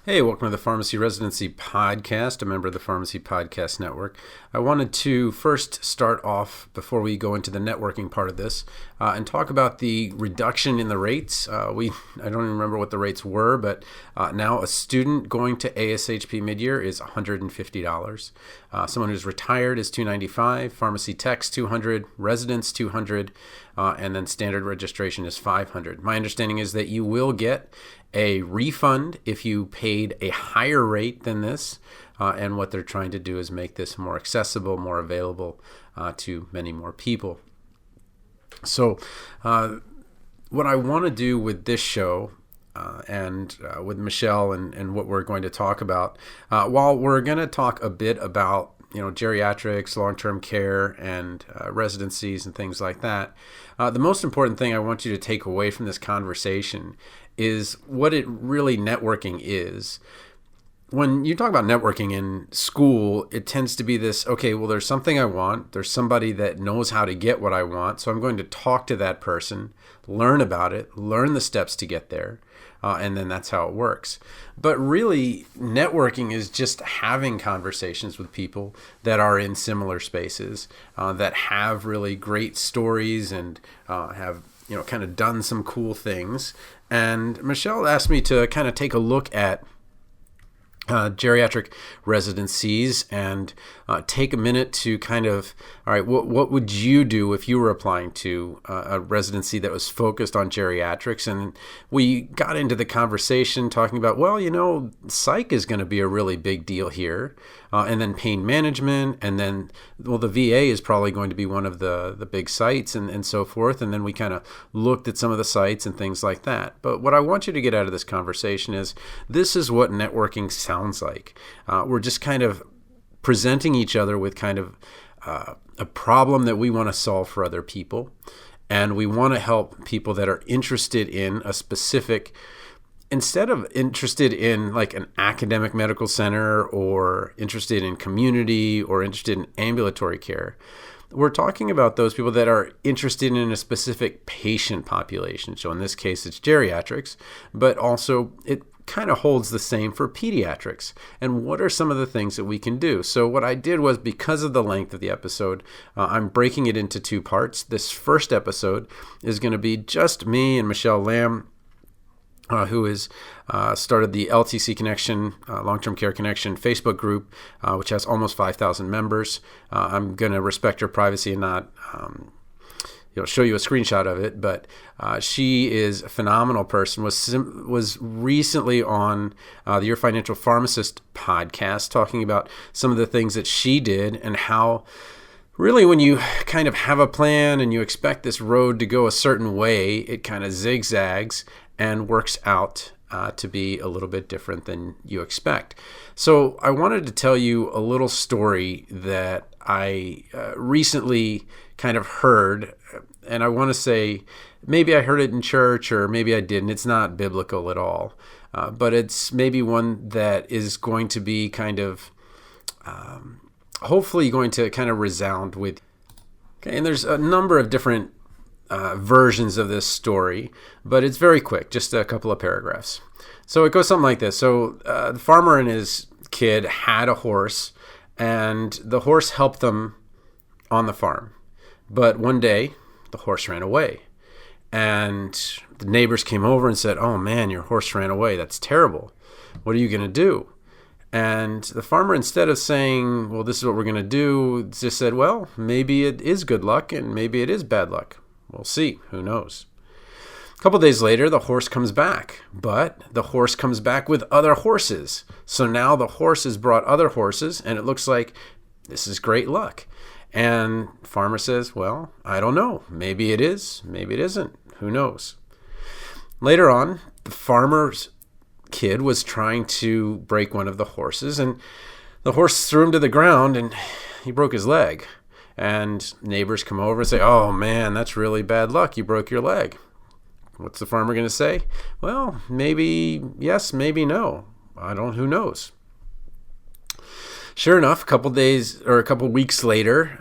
Hey, welcome to the Pharmacy Residency Podcast, a member of the Pharmacy Podcast Network. I wanted to first start off, before we go into the networking part of this, and talk about the reduction in the rates. I don't even remember what the rates were, but now a student going to ASHP Midyear is $150. Someone who's retired is $295, pharmacy techs $200, residents $200, and then standard registration is $500. My understanding is that you will get a refund if you paid a higher rate than this, and what they're trying to do is make this more accessible, more available to many more people. So what I want to do with this show and with Michelle and what we're going to talk about, while we're going to talk a bit about geriatrics, long-term care, and residencies and things like that, the most important thing I want you to take away from this conversation is what it really networking is. When you talk about networking in school, it tends to be this, okay, well, there's something I want. There's somebody that knows how to get what I want. So I'm going to talk to that person, learn about it, learn the steps to get there. And then that's how it works. But really, networking is just having conversations with people that are in similar spaces, that have really great stories and have kind of done some cool things. And Michelle asked me to kind of take a look at geriatric residencies and take a minute to kind of, all right, what would you do if you were applying to a residency that was focused on geriatrics? And we got into the conversation talking about, well, psych is going to be a really big deal here, and then pain management, and then, well, the VA is probably going to be one of the big sites and so forth. And then we kind of looked at some of the sites and things like that. But what I want you to get out of this conversation is this is what networking sounds like. We're just kind of presenting each other with kind of a problem that we want to solve for other people. And we want to help people that are interested in a specific, instead of interested in like an academic medical center or interested in community or interested in ambulatory care. We're talking about those people that are interested in a specific patient population. So in this case, it's geriatrics, but also it kind of holds the same for pediatrics. And what are some of the things that we can do? So what I did was, because of the length of the episode, I'm breaking it into two parts. This first episode is going to be just me and Michelle Lamb, who has started the LTC Connection, Long-Term Care Connection Facebook group, which has almost 5,000 members. I'm going to respect her privacy and not show you a screenshot of it, but she is a phenomenal person, was recently on the Your Financial Pharmacist podcast talking about some of the things that she did and how really when you kind of have a plan and you expect this road to go a certain way, it kind of zigzags and works out to be a little bit different than you expect. So I wanted to tell you a little story that I recently kind of heard, and I want to say maybe I heard it in church or maybe I didn't. It's not biblical at all, but it's maybe one that is going to be kind of hopefully going to kind of resound with. Okay, and there's a number of different versions of this story, but it's very quick, just a couple of paragraphs. So it goes something like this. So the farmer and his kid had a horse, and the horse helped them on the farm. But one day, the horse ran away. And the neighbors came over and said, "Oh man, your horse ran away. That's terrible. What are you going to do?" And the farmer, instead of saying, "Well, this is what we're going to do," just said, "Well, maybe it is good luck and maybe it is bad luck. We'll see. Who knows?" A couple days later, the horse comes back, but the horse comes back with other horses. So now the horses brought other horses, and it looks like this is great luck. And farmer says, "Well, I don't know. Maybe it is. Maybe it isn't. Who knows?" Later on, the farmer's kid was trying to break one of the horses, and the horse threw him to the ground, and he broke his leg. And neighbors come over and say, "Oh man, that's really bad luck. You broke your leg." What's the farmer going to say? "Well, maybe yes, maybe no. Who knows?" Sure enough, a couple weeks later,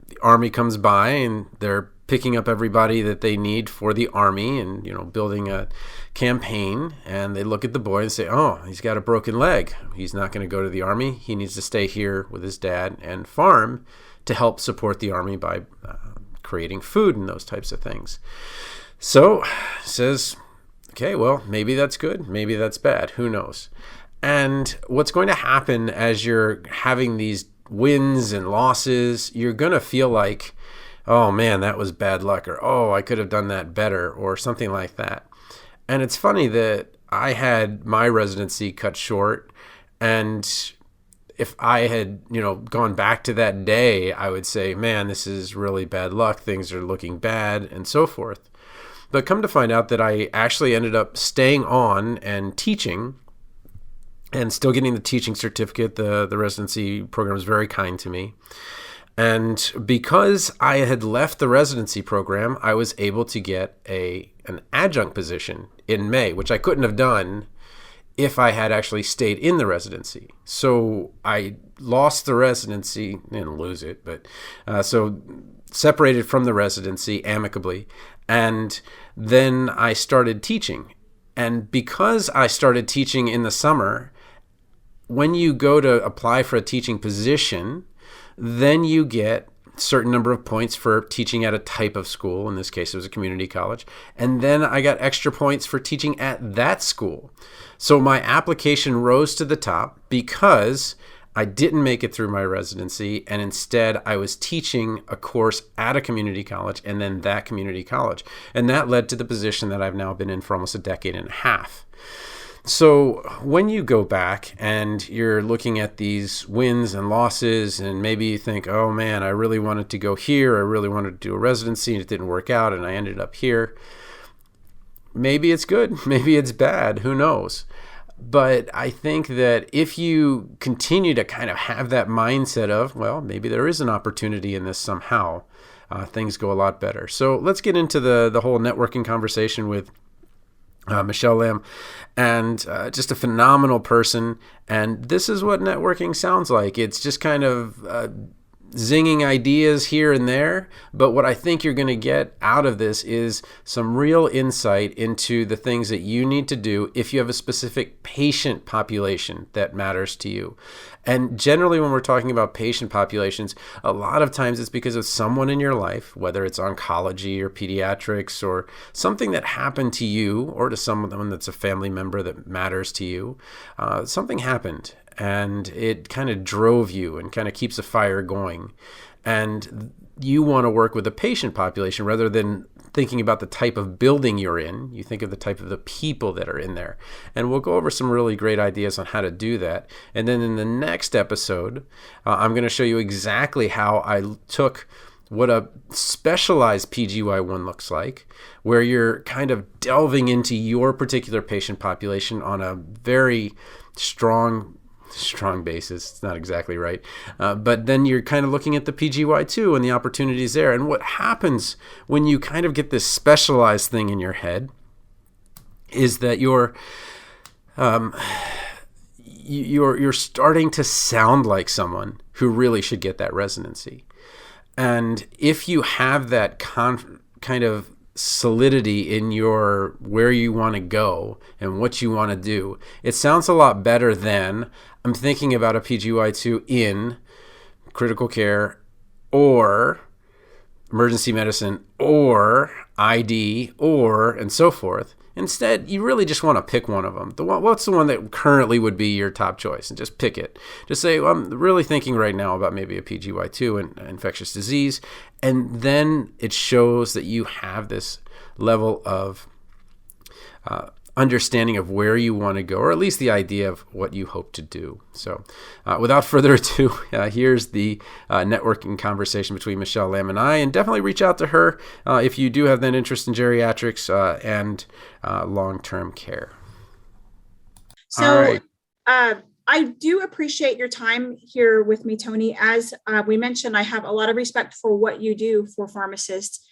the army comes by and they're picking up everybody that they need for the Army and, building a campaign. And they look at the boy and say, oh, he's got a broken leg. He's not going to go to the Army. He needs to stay here with his dad and farm to help support the Army by creating food and those types of things. So says, okay, well, maybe that's good. Maybe that's bad. Who knows? And what's going to happen as you're having these wins and losses, you're going to feel like, oh man, that was bad luck, or oh, I could have done that better, or something like that. And it's funny that I had my residency cut short, and if I had, gone back to that day, I would say, man, this is really bad luck. Things are looking bad, and so forth. But come to find out that I actually ended up staying on and teaching and still getting the teaching certificate. The residency program was very kind to me. And because I had left the residency program, I was able to get an adjunct position in May, which I couldn't have done if I had actually stayed in the residency. So I lost the residency, didn't lose it, but so separated from the residency amicably. And then I started teaching. And because I started teaching in the summer, when you go to apply for a teaching position, then you get a certain number of points for teaching at a type of school. In this case, it was a community college. And then I got extra points for teaching at that school. So my application rose to the top because I didn't make it through my residency, and instead I was teaching a course at a community college and then that community college. And that led to the position that I've now been in for almost a decade and a half. So when you go back and you're looking at these wins and losses, and maybe you think, oh man, I really wanted to go here, I really wanted to do a residency, and it didn't work out, and I ended up here. Maybe it's good, maybe it's bad, who knows? But I think that if you continue to kind of have that mindset of, well, maybe there is an opportunity in this somehow, things go a lot better. So let's get into the whole networking conversation with Michelle Lamb, and just a phenomenal person. And this is what networking sounds like. It's just kind of zinging ideas here and there. But what I think you're going to get out of this is some real insight into the things that you need to do if you have a specific patient population that matters to you. And generally, when we're talking about patient populations, a lot of times it's because of someone in your life, whether it's oncology or pediatrics or something that happened to you or to someone that's a family member that matters to you. Something happened and it kind of drove you and kind of keeps a fire going. And you want to work with a patient population rather than thinking about the type of building you're in. You think of the type of the people that are in there. And we'll go over some really great ideas on how to do that. And then in the next episode, I'm going to show you exactly how I took what a specialized PGY1 looks like, where you're kind of delving into your particular patient population on a very strong basis. It's not exactly right. But then you're kind of looking at the PGY2 and the opportunities there. And what happens when you kind of get this specialized thing in your head is that you're starting to sound like someone who really should get that residency. And if you have that kind of solidity in your where you want to go and what you want to do, it sounds a lot better than I'm thinking about a PGY2 in critical care or emergency medicine or ID or and so forth. Instead, you really just want to pick one of them. What's the one that currently would be your top choice? And just pick it. Just say, well, I'm really thinking right now about maybe a PGY2 and infectious disease. And then it shows that you have this level of understanding of where you want to go, or at least the idea of what you hope to do. So without further ado, here's the networking conversation between Michelle Lamb and I, and definitely reach out to her if you do have that interest in geriatrics and long-term care. So I do appreciate your time here with me, Tony. As we mentioned, I have a lot of respect for what you do for pharmacists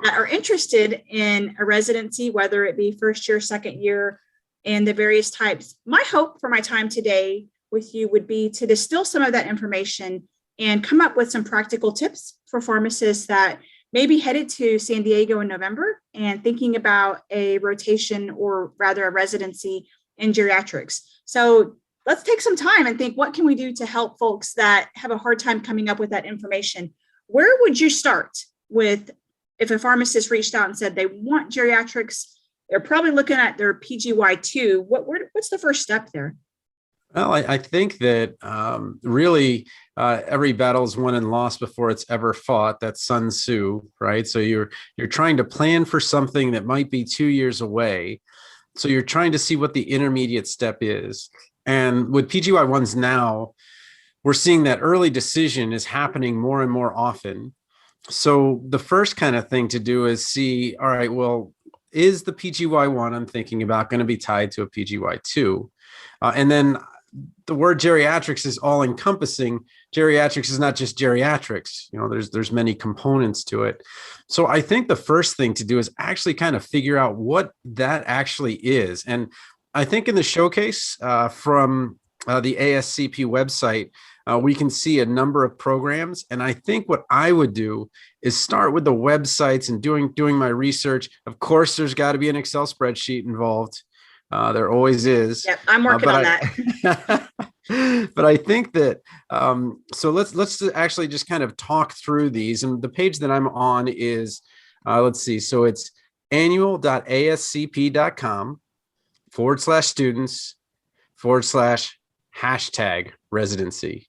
that are interested in a residency, whether it be first year, second year, and the various types. My hope for my time today with you would be to distill some of that information and come up with some practical tips for pharmacists that maybe headed to San Diego in November and thinking about a rotation, or rather a residency in geriatrics. So let's take some time and think, what can we do to help folks that have a hard time coming up with that information? Where would you start with if a pharmacist reached out and said they want geriatrics? They're probably looking at their PGY2. What's the first step there? Well, I think that really every battle is won and lost before it's ever fought. That's Sun Tzu, right? So you're trying to plan for something that might be 2 years away. So you're trying to see what the intermediate step is. And with PGY1s now, we're seeing that early decision is happening more and more often. So the first kind of thing to do is see, all right, well, is the PGY1 I'm thinking about going to be tied to a PGY2? And then the word geriatrics is all encompassing. Geriatrics is not just geriatrics. There's many components to it. So I think the first thing to do is actually kind of figure out what that actually is. And I think in the showcase from the ASCP website, we can see a number of programs. And I think what I would do is start with the websites and doing my research. Of course, there's got to be an Excel spreadsheet involved. There always is. Yep, I'm working on that. But I think that, so let's actually just kind of talk through these. And the page that I'm on is, let's see. So it's annual.ascp.com/students/#residency.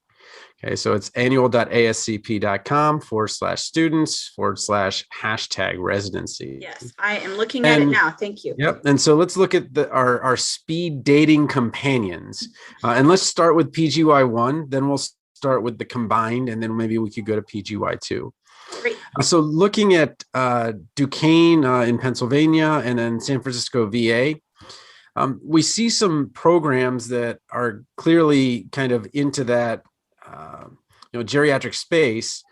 Okay, so it's annual.ascp.com/students/#residency. Yes, I am looking at it now. Thank you. Yep. And so let's look at our speed dating companions. And let's start with PGY1, then we'll start with the combined, and then maybe we could go to PGY2. Great. So looking at Duquesne in Pennsylvania and then San Francisco VA, we see some programs that are clearly kind of into that geriatric space.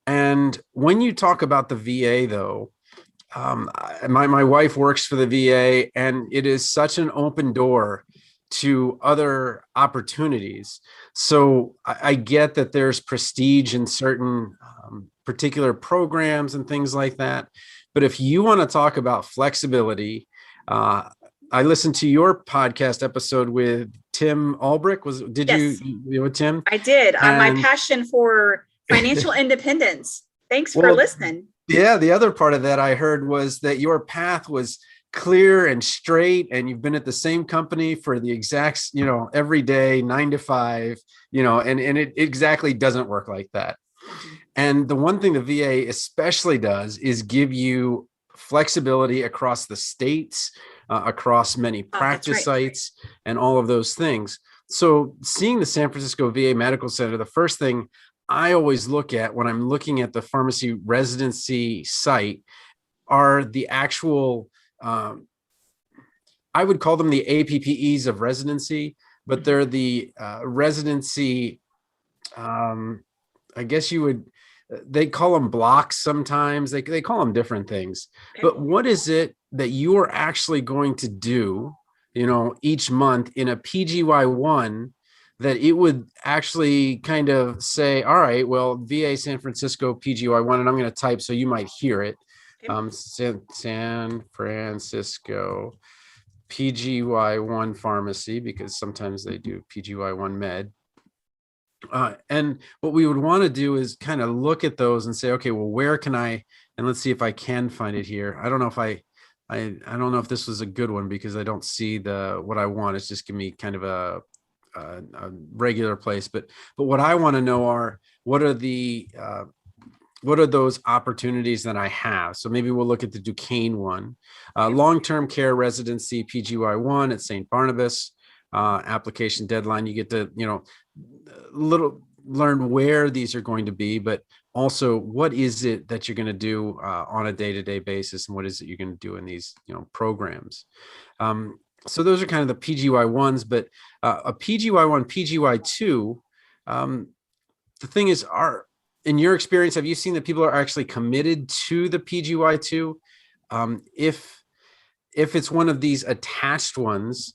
And when you talk about the VA, though, my wife works for the VA, and it is such an open door to other opportunities. So I get that there's prestige in certain particular programs and things like that. But if you want to talk about flexibility, I listened to your podcast episode with Tim Albrecht. Yes. You with Tim? I did. My passion for financial independence. Thanks for listening. Yeah. The other part of that I heard was that your path was clear and straight, and you've been at the same company for the exact, every day, 9 to 5, and it exactly doesn't work like that. And the one thing the VA especially does is give you flexibility across the states, across many practice sites, and all of those things. So seeing the San Francisco VA Medical Center, the first thing I always look at when I'm looking at the pharmacy residency site are the actual, I would call them the APPEs of residency, but they're the residency, I guess they call them blocks sometimes. They call them different things. But what is it that you are actually going to do, each month in a PGY1 that it would actually kind of say, all right, well, VA San Francisco PGY1, and I'm going to type so you might hear it. San Francisco PGY1 pharmacy, because sometimes they do PGY1 med. And what we would want to do is kind of look at those and say, okay, well, where can and let's see if I can find it here. I don't know if I don't know if this was a good one, because I don't see what I want. It's just give me kind of a regular place. But what I want to know are, what are those opportunities that I have? So maybe we'll look at the Duquesne one, long-term care residency PGY1 at St. Barnabas. Application deadline, you get to learn where these are going to be, but also what is it that you're going to do on a day-to-day basis, and what is it you're going to do in these programs. So those are kind of the PGY1s, but a PGY1 PGY2, the thing is, in your experience, have you seen that people are actually committed to the PGY2? If it's one of these attached ones,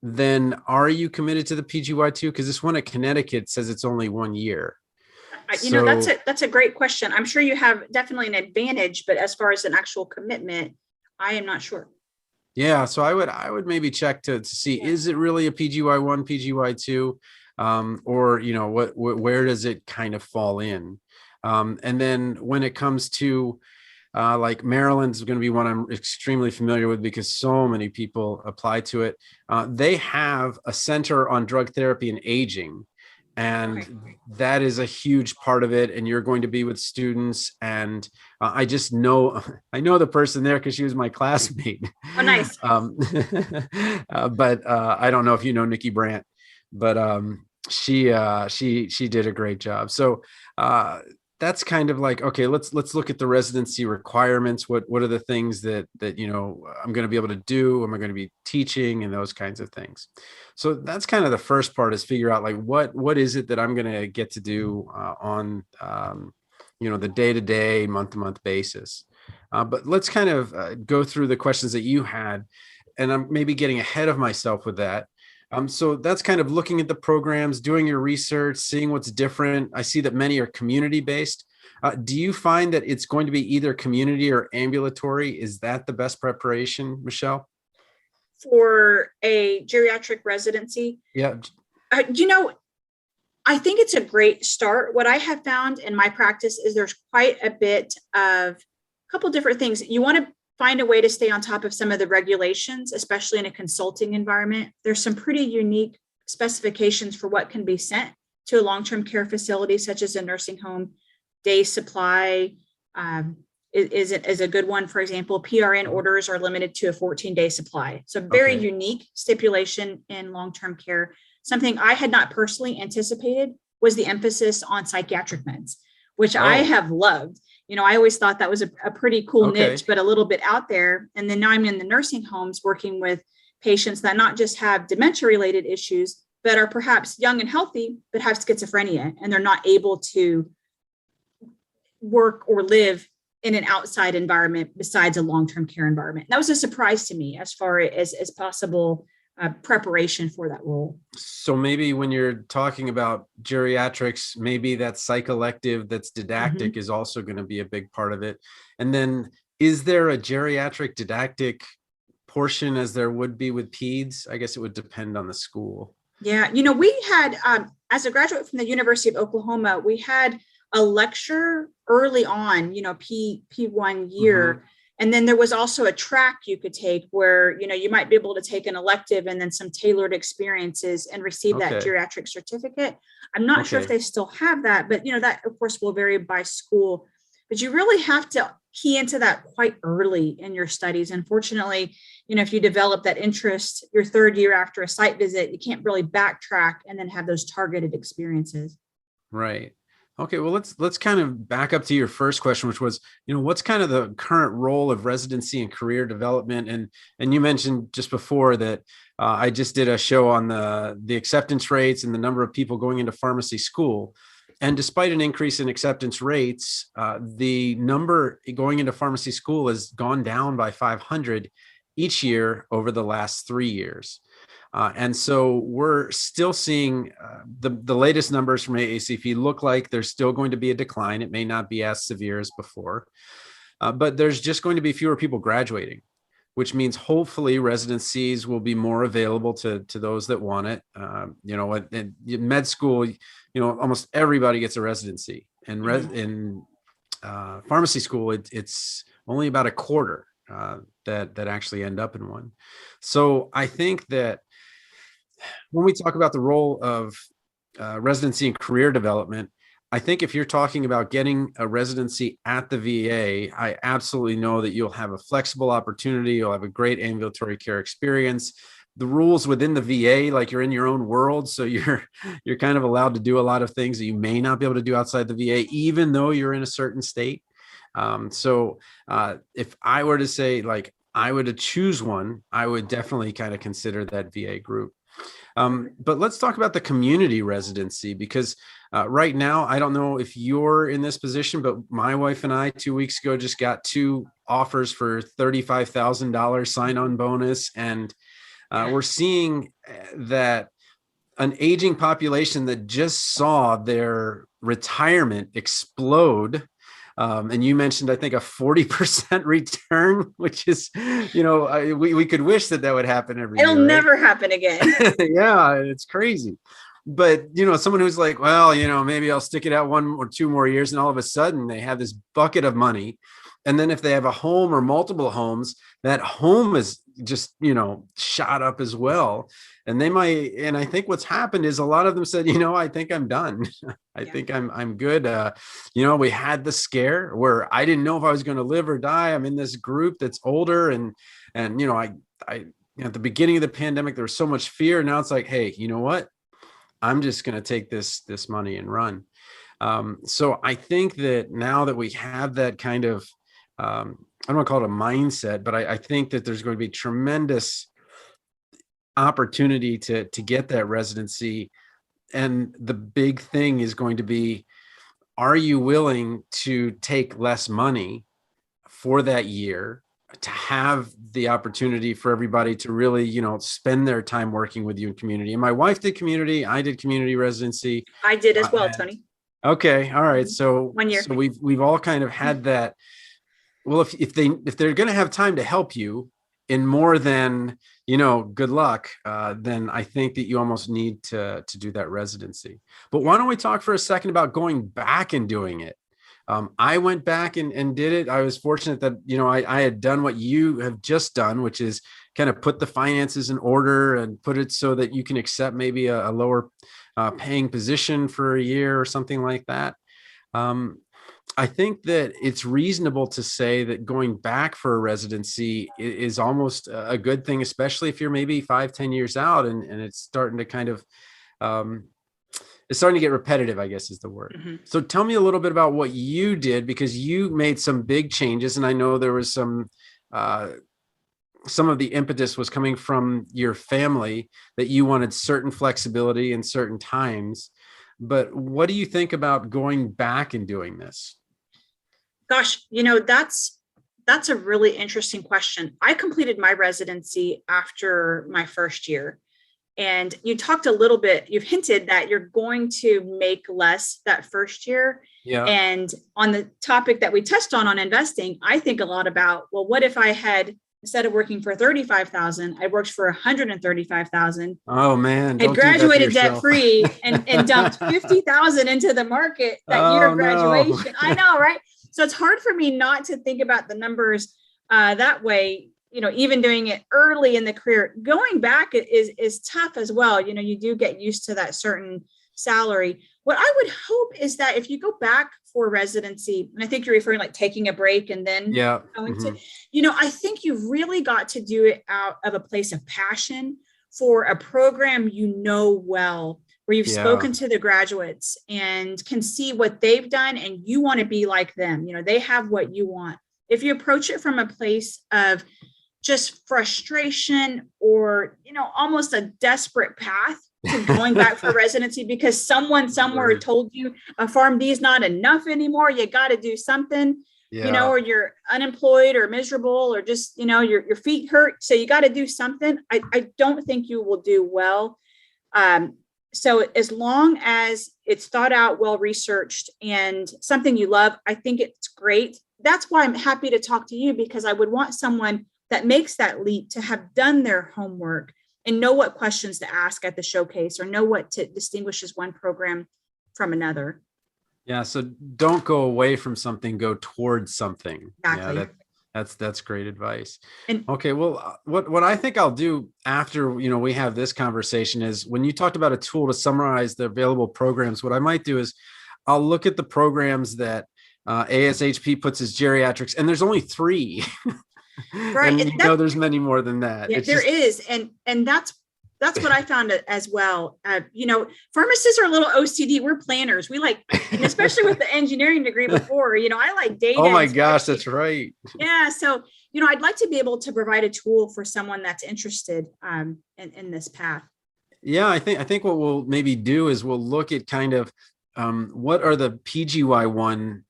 then are you committed to the PGY2? Because this one at Connecticut says it's only 1 year. So That's a great question. I'm sure you have definitely an advantage, but as far as an actual commitment, I am not sure. yeah, so I would maybe check to see, Yeah. is it really a PGY1, PGY2, or where does it kind of fall in? And then when it comes to like Maryland's going to be one I'm extremely familiar with because so many people apply to it. They have a center on drug therapy and aging, Okay. and that is a huge part of it. And you're going to be with students, and I just know I know the person there because she was my classmate. Oh, nice. um, but I don't know if you know Nikki Brandt, but she did a great job. So that's kind of like, okay, let's look at the residency requirements. What are the things that I'm going to be able to do? Am I going to be teaching, and those kinds of things? So that's kind of the first part, is figure out like what is it that I'm going to get to do on the day-to-day, month-to-month basis. But let's kind of go through the questions that you had, and I'm maybe getting ahead of myself with that. So that's kind of looking at the programs, doing your research, seeing what's different. I see that many are community based. Do you find that it's going to be either community or ambulatory? Is that the best preparation, Michelle? For a geriatric residency, Yeah. you know, I think it's a great start. What I have found in my practice is there's quite a bit of a couple different things. You want to find a way to stay on top of some of the regulations, especially in a consulting environment. There's some pretty unique specifications for what can be sent to a long-term care facility, such as a nursing home. Day supply is a good one. For example, PRN orders are limited to a 14-day supply. So very Okay. unique stipulation in long-term care. Something I had not personally anticipated was the emphasis on psychiatric meds, which I Oh, have loved. I always thought that was a pretty cool okay. niche, but a little bit out there. And then now I'm in the nursing homes working with patients that not just have dementia related issues, but are perhaps young and healthy, but have schizophrenia, and they're not able to work or live in an outside environment besides a long-term care environment. That was a surprise to me as far as possible preparation for that role. So maybe when you're talking about geriatrics, maybe that psycholective, that's Mm-hmm. didactic, is also going to be a big part of it. And then, is there a geriatric didactic portion as there would be with peds? I guess it would depend on the school. Yeah, we had, as a graduate from the University of Oklahoma, we had a lecture early on, P1 Mm-hmm. year. And then there was also a track you could take where, you might be able to take an elective and then some tailored experiences and receive that Okay. geriatric certificate. I'm not sure if Okay. they still have that, but, that of course will vary by school. But you really have to key into that quite early in your studies. Unfortunately, if you develop that interest your third year after a site visit, you can't really backtrack and then have those targeted experiences. Right. Okay, well, let's kind of back up to your first question, which was, what's kind of the current role of residency and career development? And you mentioned just before that I just did a show on the acceptance rates and the number of people going into pharmacy school. And despite an increase in acceptance rates, the number going into pharmacy school has gone down by 500 each year over the last 3 years. And so we're still seeing the latest numbers from AACP look like there's still going to be a decline. It may not be as severe as before, but there's just going to be fewer people graduating, which means hopefully residencies will be more available to those that want it. In med school, almost everybody gets a residency, and in pharmacy school, it's only about a quarter that actually end up in one. So I think that when we talk about the role of residency and career development, I think if you're talking about getting a residency at the VA, I absolutely know that you'll have a flexible opportunity. You'll have a great ambulatory care experience. The rules within the VA, like you're in your own world, so you're kind of allowed to do a lot of things that you may not be able to do outside the VA, even though you're in a certain state. If I were to say, like, I would choose one, I would definitely kind of consider that VA group. But let's talk about the community residency, because right now, I don't know if you're in this position, but my wife and I 2 weeks ago just got two offers for $35,000 sign-on bonus. And we're seeing that an aging population that just saw their retirement explode. And you mentioned, I think, a 40% return, which is, we could wish that would happen every It'll year. Right? never happen again. Yeah, it's crazy. But, someone who's like, well, maybe I'll stick it out 1 or 2 more years. And all of a sudden they have this bucket of money. And then if they have a home or multiple homes, that home is just, shot up as well. And I think what's happened is a lot of them said, I think I'm done. I think I'm good. We had the scare where I didn't know if I was going to live or die. I'm in this group that's older and I at the beginning of the pandemic, there was so much fear. Now it's like, hey, you know what? I'm just going to take this money and run. So I think that now that we have that kind of, I don't want to call it a mindset, but I think that there's going to be tremendous opportunity to get that residency. And the big thing is going to be, are you willing to take less money for that year to have the opportunity for everybody to really, spend their time working with you in community? And my wife did community. I did community residency. I did as well, Tony. Okay. All right. So 1 year. So we've all kind of had that. Well, if they're going to have time to help you in more than, good luck, then I think that you almost need to do that residency. But why don't we talk for a second about going back and doing it? I went back and did it. I was fortunate that, I had done what you have just done, which is kind of put the finances in order and put it so that you can accept maybe a lower paying position for a year or something like that. I think that it's reasonable to say that going back for a residency is almost a good thing, especially if you're maybe 5-10 years out and it's starting to kind of, it's starting to get repetitive, I guess is the word. Mm-hmm. So tell me a little bit about what you did, because you made some big changes. And I know there was some of the impetus was coming from your family that you wanted certain flexibility in certain times. But what do you think about going back and doing this? Gosh, that's a really interesting question. I completed my residency after my first year. And you talked a little bit, you've hinted that you're going to make less that first year. Yeah. And on the topic that we touched on investing, I think a lot about, well, what if I had, instead of working for $35,000, I worked for $135,000. Oh man. I graduated debt free and dumped $50,000 into the market that year of graduation. No. I know, right? So it's hard for me not to think about the numbers that way, even doing it early in the career. Going back is tough as well. You do get used to that certain salary. What I would hope is that if you go back for residency, and I think you're referring like taking a break and then going mm-hmm. to, I think you've really got to do it out of a place of passion for a program well, where you've spoken to the graduates and can see what they've done and you want to be like them. They have what you want. If you approach it from a place of just frustration or, almost a desperate path to going back for residency because someone somewhere told you a PharmD is not enough anymore, you got to do something, or you're unemployed or miserable or just, your feet hurt. So you got to do something. I don't think you will do well. So as long as it's thought out, well-researched and something you love, I think it's great. That's why I'm happy to talk to you, because I would want someone that makes that leap to have done their homework and know what questions to ask at the showcase or know what distinguishes one program from another. Yeah. So don't go away from something, go towards something. Exactly. Yeah, that's great advice. And okay. Well, what I think I'll do after, we have this conversation is when you talked about a tool to summarize the available programs, what I might do is I'll look at the programs that ASHP puts as geriatrics, and there's only 3. Right. And there's many more than that. Yeah, there is. And that's what I found as well. Pharmacists are a little OCD. We're planners. We like, especially with the engineering degree before, I like data. Oh my gosh, that's right. Yeah. So, I'd like to be able to provide a tool for someone that's interested in this path. Yeah. I think what we'll maybe do is we'll look at kind of what are the PGY1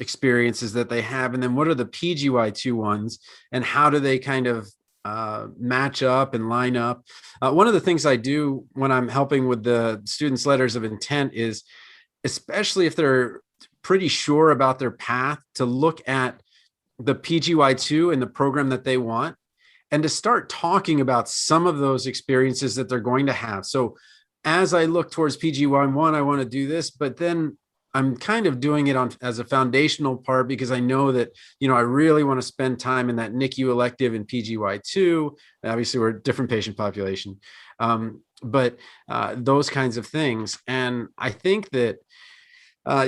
experiences that they have, and then what are the PGY2 ones, and how do they kind of match up and line up. One of the things I do when I'm helping with the students' letters of intent is, especially if they're pretty sure about their path, to look at the PGY2 and the program that they want, and to start talking about some of those experiences that they're going to have. So as I look towards PGY1, I want to do this, but then I'm kind of doing it as a foundational part, because I know that, I really want to spend time in that NICU elective in PGY2. Obviously, we're a different patient population, but those kinds of things. And I think that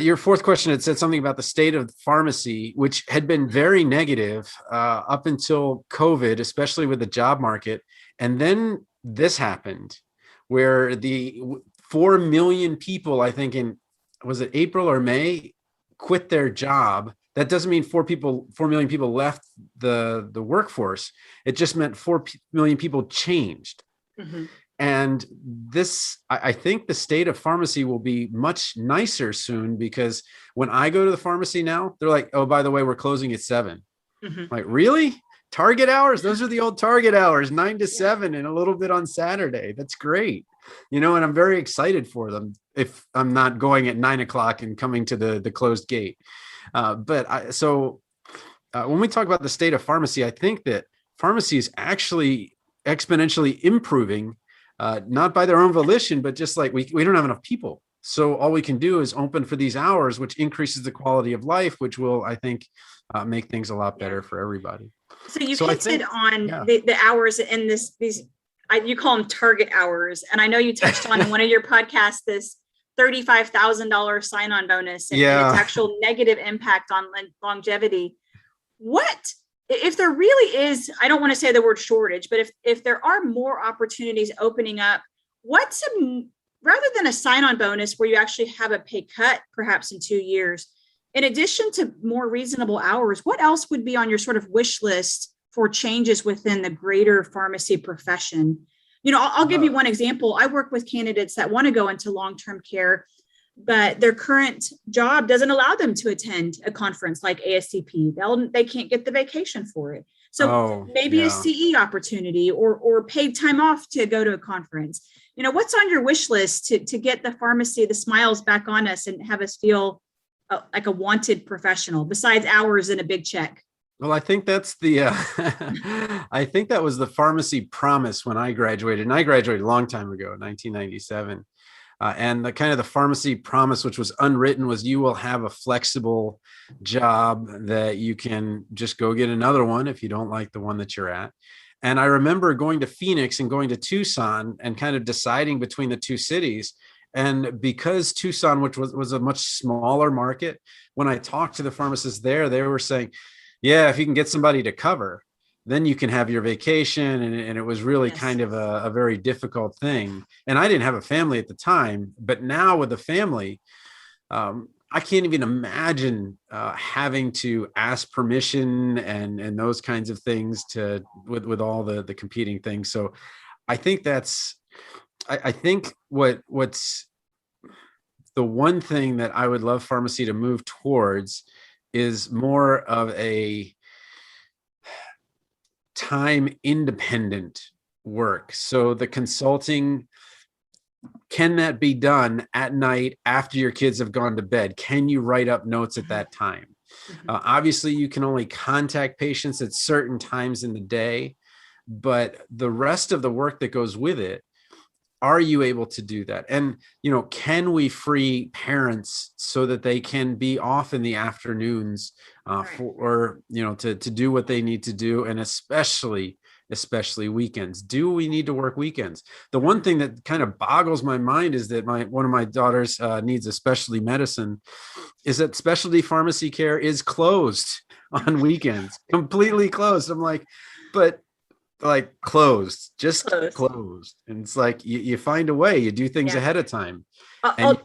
your fourth question had said something about the state of pharmacy, which had been very negative up until COVID, especially with the job market. And then this happened, where the 4 million people, I think was it April or May, quit their job. That doesn't mean 4 million people left the workforce. It just meant 4 million people changed. Mm-hmm. And I think the state of pharmacy will be much nicer soon, because when I go to the pharmacy now, they're like, oh, by the way, we're closing at 7. Mm-hmm. Like, really? Target hours? Those are the old Target hours, 9 to 7 and a little bit on Saturday. That's great. And I'm very excited for them if I'm not going at 9 o'clock and coming to the closed gate. So when we talk about the state of pharmacy, I think that pharmacy is actually exponentially improving, not by their own volition, but just like we don't have enough people. So all we can do is open for these hours, which increases the quality of life, which will, I think, make things a lot better for everybody. So you hinted on the hours in these, you call them target hours. And I know you touched on in one of your podcasts, this $35,000 sign-on bonus and its actual negative impact on longevity. What, if there really is, I don't want to say the word shortage, but if there are more opportunities opening up, rather than a sign-on bonus where you actually have a pay cut, perhaps in 2 years, in addition to more reasonable hours, what else would be on your sort of wish list for changes within the greater pharmacy profession? I'll give you one example. I work with candidates that want to go into long-term care, but their current job doesn't allow them to attend a conference like ASHP. They can't get the vacation for it. So maybe a CE opportunity or paid time off to go to a conference. What's on your wish list to get the pharmacy, the smiles back on us and have us feel like a wanted professional besides hours and a big check? Well, I think that's I think that was the pharmacy promise when I graduated, and I graduated a long time ago, 1997. And the pharmacy promise, which was unwritten, was you will have a flexible job that you can just go get another one if you don't like the one that you're at. And I remember going to Phoenix and going to Tucson and kind of deciding between the two cities. And because Tucson, which was a much smaller market, when I talked to the pharmacists there, they were saying, yeah, if you can get somebody to cover, then you can have your vacation. And it was really kind of a very difficult thing. And I didn't have a family at the time, but now with a family, I can't even imagine having to ask permission and those kinds of things with all the competing things. So I think I think what's the one thing that I would love pharmacy to move towards is more of a time independent work. So the consulting, can that be done at night after your kids have gone to bed? Can you write up notes at that time? Obviously, you can only contact patients at certain times in the day, but the rest of the work that goes with it, are you able to do that? And, can we free parents so that they can be off in the afternoons to do what they need to do? And especially weekends. Do we need to work weekends? The one thing that kind of boggles my mind is that one of my daughters needs a specialty medicine, is that specialty pharmacy care is closed on weekends, completely closed. I'm like, but closed. And it's like, you find a way, you do things ahead of time. I'll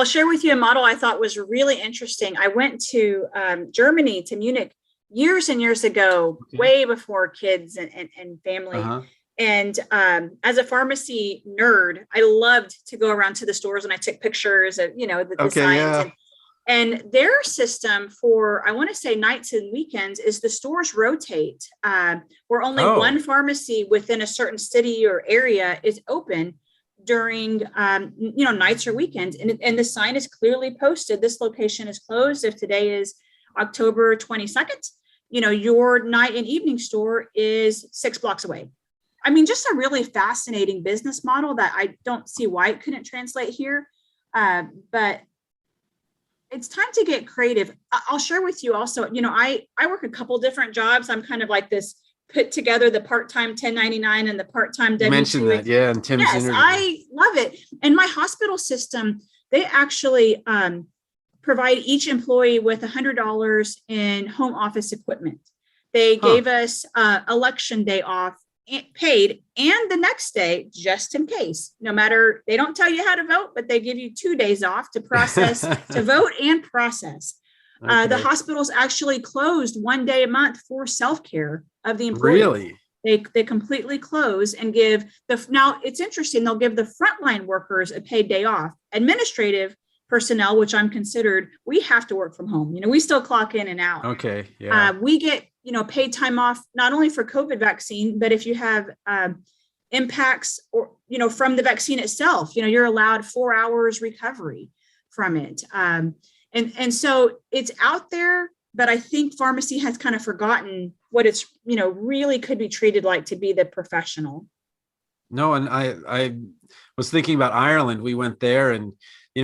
share with you a model I thought was really interesting. I went to Germany, to Munich, years and years ago, way before kids and family. And as a pharmacy nerd, I loved to go around to the stores and I took pictures of, the signs. And their system for, I want to say nights and weekends, is the stores rotate, where only one pharmacy within a certain city or area is open during, nights or weekends. And the sign is clearly posted. This location is closed. If today is October 22nd, your night and evening store is 6 blocks away. I mean, just a really fascinating business model that I don't see why it couldn't translate here. But it's time to get creative. I'll share with you also, I work a couple different jobs. I'm kind of like this, put together the part-time 1099 and the part-time W2. You mentioned that, yeah, in Tim's interview. I love it. And my hospital system, they actually provide each employee with $100 in home office equipment. They gave us election day off, paid, and the next day, just in case. No matter, they don't tell you how to vote, but they give you 2 days off to process, to vote and process. Okay. The hospitals actually closed 1 day a month for self-care of the employees. Really? They completely close and give now it's interesting, they'll give the frontline workers a paid day off. Administrative personnel, which I'm considered, we have to work from home. We still clock in and out. Okay. Yeah. We get, paid time off, not only for COVID vaccine, but if you have impacts or, from the vaccine itself, you're allowed 4 hours recovery from it. And so it's out there, but I think pharmacy has kind of forgotten what it's, really could be treated like to be the professional. No, and I was thinking about Ireland. We went there and,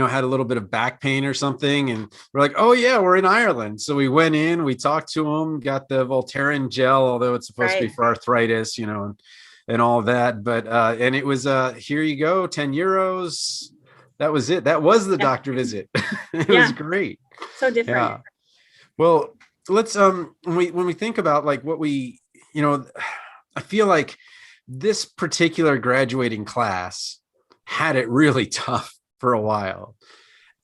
had a little bit of back pain or something. And we're like, oh yeah, we're in Ireland. So we went in, we talked to them, got the Voltaren gel, although it's supposed to be for arthritis, and all that. But, and it was, here you go, 10 euros. That was it. That was the doctor visit. It was great. So different. Yeah. Well, let's, when we think about like what we, I feel like this particular graduating class had it really tough for a while.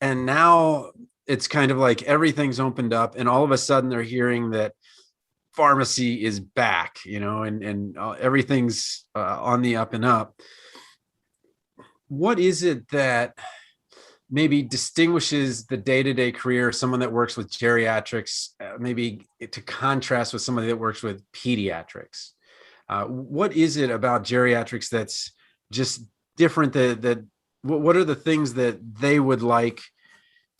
And now it's kind of like everything's opened up and all of a sudden they're hearing that pharmacy is back, and everything's on the up and up. What is it that maybe distinguishes the day-to-day career of someone that works with geriatrics, maybe to contrast with somebody that works with pediatrics? What is it about geriatrics that's just different? That what are the things that they would like?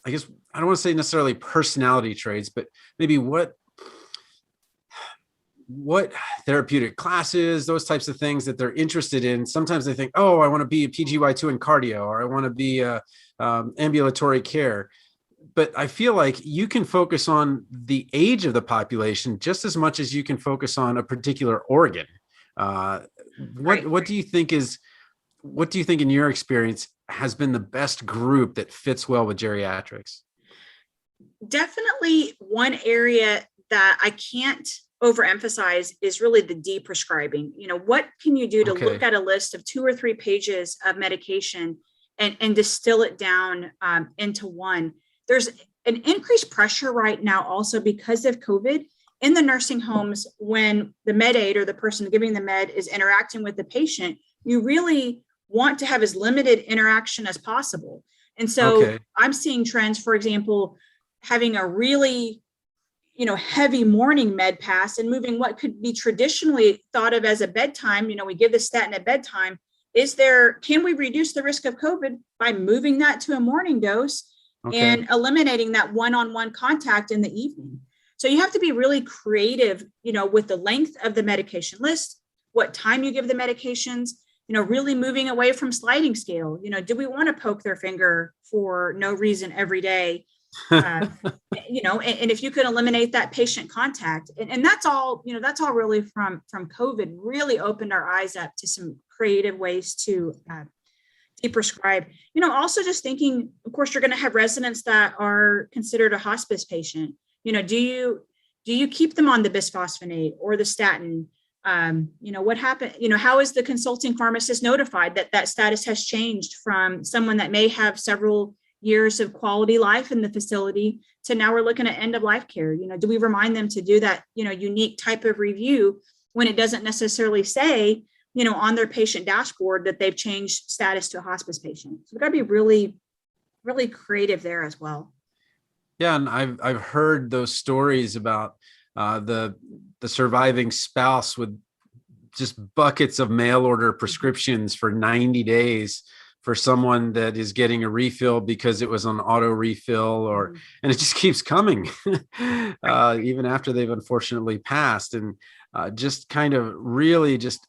I guess I don't want to say necessarily personality traits, but maybe what therapeutic classes, those types of things that they're interested in. Sometimes they think, oh, I want to be a PGY2 in cardio, or I want to be a ambulatory care. But I feel like you can focus on the age of the population just as much as you can focus on a particular organ. What do you think in your experience has been the best group that fits well with geriatrics? Definitely one area that I can't overemphasize is really the Dprescribing. What can you do to look at a list of 2 or 3 pages of medication and distill it down into one? There's an increased pressure right now also because of COVID in the nursing homes. When the med aid or the person giving the med is interacting with the patient, you really want to have as limited interaction as possible. And so I'm seeing trends, for example, having a really heavy morning med pass and moving what could be traditionally thought of as a bedtime. We give the statin at bedtime. Can we reduce the risk of COVID by moving that to a morning dose and eliminating that one-on-one contact in the evening? So you have to be really creative, with the length of the medication list, what time you give the medications, really moving away from sliding scale. Do we want to poke their finger for no reason every day? And if you could eliminate that patient contact, and that's all really from COVID really opened our eyes up to some creative ways to deprescribe. Also just thinking, of course, you're going to have residents that are considered a hospice patient. Do you keep them on the bisphosphonate or the statin? What happened? How is the consulting pharmacist notified that status has changed from someone that may have several years of quality life in the facility to now we're looking at end of life care? Do we remind them to do that, unique type of review when it doesn't necessarily say, on their patient dashboard that they've changed status to a hospice patient? So we've got to be really, really creative there as well. Yeah, and I've heard those stories about the surviving spouse with just buckets of mail order prescriptions for 90 days for someone that is getting a refill because it was on auto refill, or and it just keeps coming even after they've unfortunately passed. And just kind of really just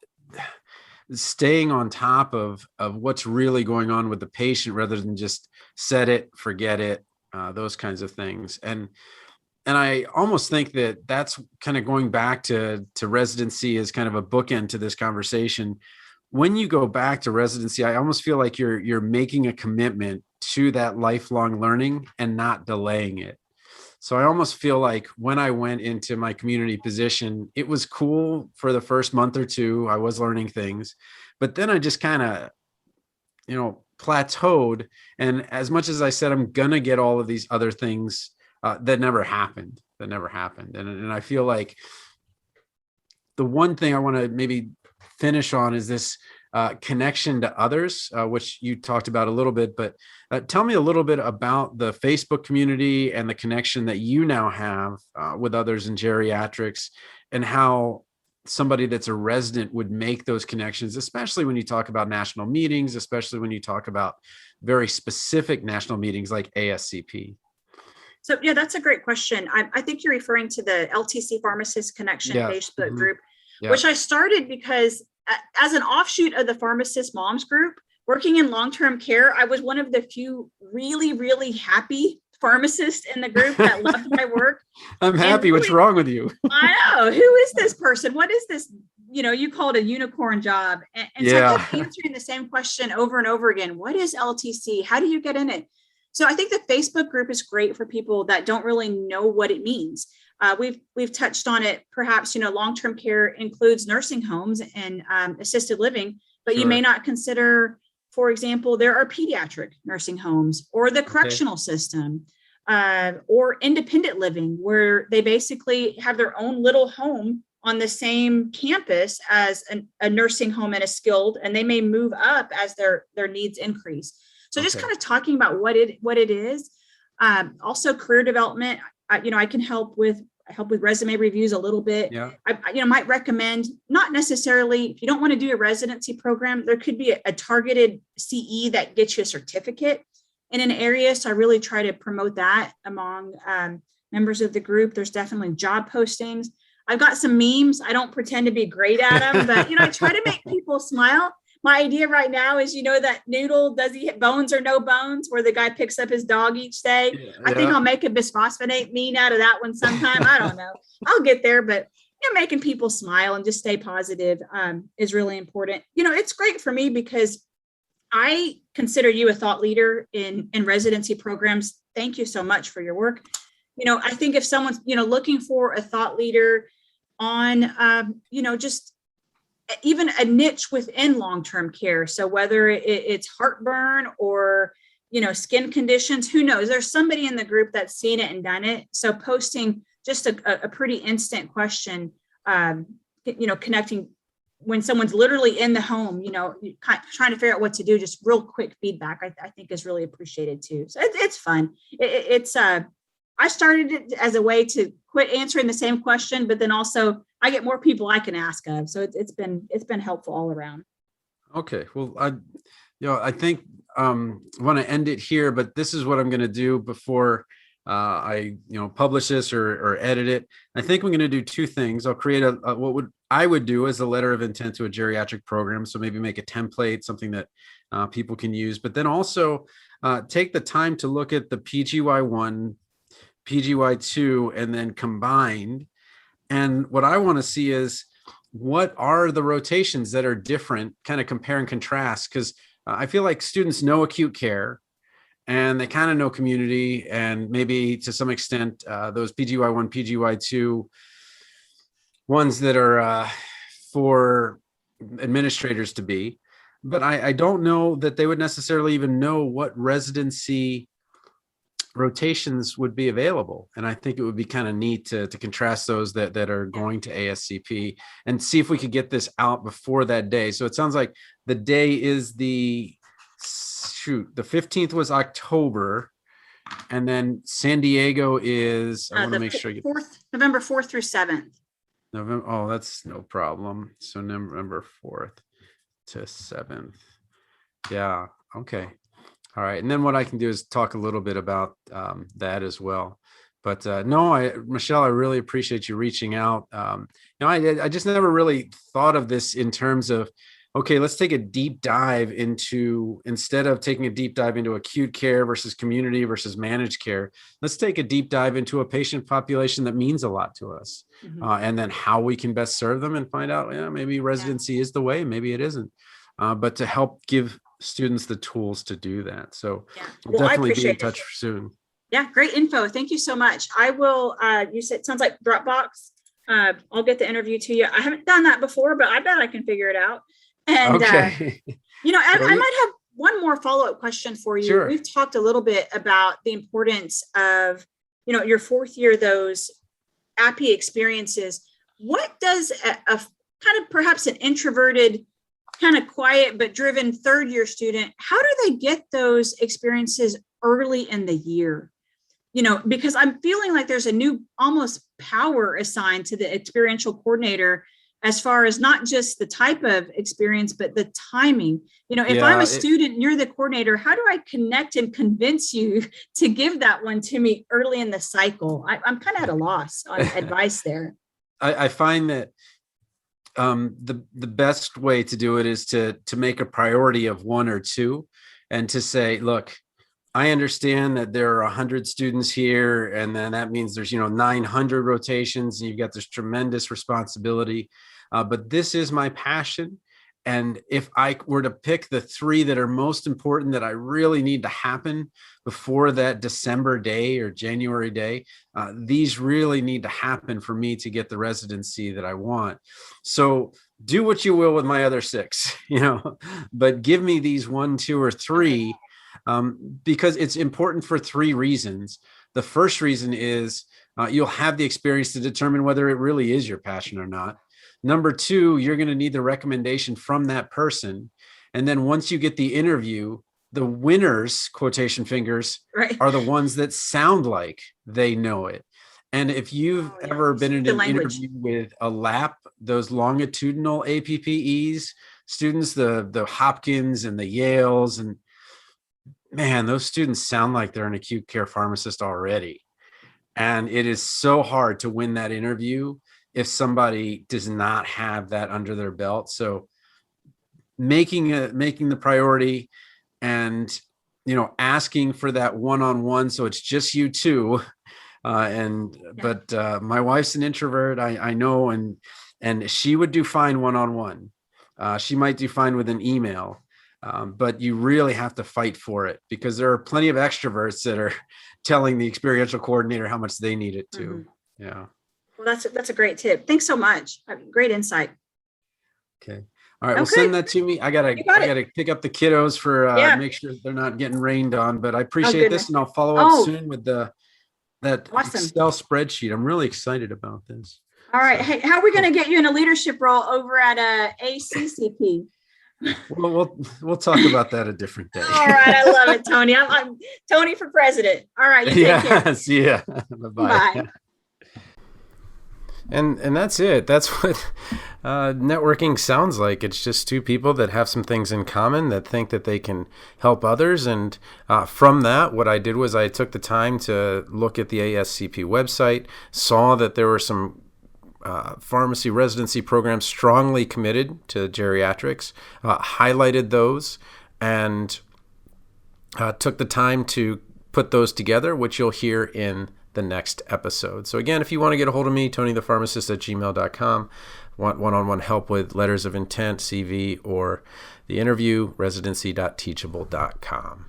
staying on top of what's really going on with the patient rather than just set it, forget it, those kinds of things. And I almost think that that's kind of going back to residency as kind of a bookend to this conversation. When you go back to residency, I almost feel like you're making a commitment to that lifelong learning and not delaying it. So I almost feel like when I went into my community position, it was cool for the first month or two. I was learning things, but then I just kind of, plateaued. And as much as I said, I'm going to get all of these other things, that never happened. And I feel like the one thing I want to maybe finish on is this connection to others, which you talked about a little bit, but tell me a little bit about the Facebook community and the connection that you now have with others in geriatrics, and how somebody that's a resident would make those connections, especially when you talk about national meetings, especially when you talk about very specific national meetings like ASCP. So yeah, that's a great question. I think you're referring to the LTC Pharmacist Connection Facebook group, which I started because as an offshoot of the Pharmacist Moms group, working in long-term care, I was one of the few really, really happy pharmacists in the group that loved my work. I'm happy. Really, what's wrong with you? I know. Who is this person? What is this? You call it a unicorn job. And so I kept answering the same question over and over again. What is LTC? How do you get in it? So I think the Facebook group is great for people that don't really know what it means. We've touched on it. Perhaps, long-term care includes nursing homes and assisted living, but you may not consider, for example, there are pediatric nursing homes or the correctional system or independent living, where they basically have their own little home on the same campus as a nursing home and a skilled, and they may move up as their needs increase. So just kind of talking about what it is. Also career development. I can help with resume reviews a little bit. Yeah. I might recommend, not necessarily, if you don't want to do a residency program, there could be a targeted CE that gets you a certificate in an area. So I really try to promote that among members of the group. There's definitely job postings. I've got some memes. I don't pretend to be great at them, but I try to make people smile. My idea right now is, that noodle, does he hit bones or no bones, where the guy picks up his dog each day. Yeah. I think I'll make a bisphosphonate meme out of that one sometime. I don't know. I'll get there, but making people smile and just stay positive is really important. It's great for me because I consider you a thought leader in residency programs. Thank you so much for your work. I think if someone's, looking for a thought leader on, just even a niche within long-term care. So whether it's heartburn or, skin conditions, who knows? There's somebody in the group that's seen it and done it. So posting just a pretty instant question, connecting when someone's literally in the home, trying to figure out what to do, just real quick feedback, I think is really appreciated too. So it's fun. I started it as a way to quit answering the same question, but then also I get more people I can ask of. So it's been helpful all around. Okay. Well, I think I want to end it here, but this is what I'm going to do before I publish this or edit it. I think I'm going to do two things. I'll create I would do as a letter of intent to a geriatric program. So maybe make a template, something that people can use, but then also take the time to look at the PGY1, PGY2, and then combined. And what I want to see is, what are the rotations that are different, kind of compare and contrast, because I feel like students know acute care and they kind of know community, and maybe to some extent those PGY1, PGY2 ones that are for administrators to be. But I don't know that they would necessarily even know what residency rotations would be available. And I think it would be kind of neat to contrast those that are going to ASCP and see if we could get this out before that day. So it sounds like the day is the 15th was October. And then San Diego is, I want to make sure you November 4th through 7th. November. Oh, that's no problem. So November 4th to 7th. Yeah. Okay. All right. And then what I can do is talk a little bit about that as well. But no, Michelle, I really appreciate you reaching out. I just never really thought of this in terms of, okay, let's take a deep dive into, instead of taking a deep dive into acute care versus community versus managed care, let's take a deep dive into a patient population that means a lot to us. And then how we can best serve them and find out, maybe residency is the way, maybe it isn't. But to help give students the tools to do that. So we'll definitely be in touch soon. Yeah, great info. Thank you so much. I will, you said, it sounds like Dropbox. I'll get the interview to you. I haven't done that before, but I bet I can figure it out. And, okay. I might have one more follow-up question for you. Sure. We've talked a little bit about the importance of, your fourth year, those API experiences. What does a kind of perhaps an introverted, kind of quiet but driven third year student, how do they get those experiences early in the year? Because I'm feeling like there's a new almost power assigned to the experiential coordinator as far as not just the type of experience, but the timing. If I'm a student and you're the coordinator, how do I connect and convince you to give that one to me early in the cycle? I'm kind of at a loss on advice there. I find that the best way to do it is to make a priority of one or two and to say, look, I understand that there are 100 students here, and then that means there's 900 rotations, and you've got this tremendous responsibility. But this is my passion, and if I were to pick the 3 that are most important that I really need to happen before that December day or January day, these really need to happen for me to get the residency that I want. So do what you will with my other 6, but give me these 1, 2, or 3. Because it's important for 3 reasons. The first reason is you'll have the experience to determine whether it really is your passion or not. Number 2, you're going to need the recommendation from that person. And then once you get the interview, the winners, quotation fingers, are the ones that sound like they know it. And if you've ever been in an interview with a LAP, those longitudinal APPEs students, the Hopkins and the Yales, and man, those students sound like they're an acute care pharmacist already. And it is so hard to win that interview if somebody does not have that under their belt. So making the priority and, asking for that one-on-one. So it's just you two. But my wife's an introvert, I know, and she would do fine one-on-one. She might do fine with an email. But you really have to fight for it, because there are plenty of extroverts that are telling the experiential coordinator how much they need it too. Mm-hmm. Yeah. Well, that's a great tip. Thanks so much. Great insight. Okay. All right. Well, send that to me. I gotta pick up the kiddos for make sure they're not getting rained on. But I appreciate this, and I'll follow up soon with that Excel spreadsheet. I'm really excited about this. All right. Hey, how are we going to get you in a leadership role over at ACCP? Well, we'll talk about that a different day. All right. I love it, Tony. I'm Tony for president. All right. You take care. See ya. Bye-bye. Bye. And that's it. That's what networking sounds like. It's just 2 people that have some things in common, that think that they can help others. And from that, what I did was I took the time to look at the ASCP website, saw that there were some pharmacy residency programs strongly committed to geriatrics, highlighted those, and took the time to put those together, which you'll hear in the next episode. So again, if you want to get a hold of me, tonythepharmacist@gmail.com, want one-on-one help with letters of intent, CV, or the interview, residency.teachable.com.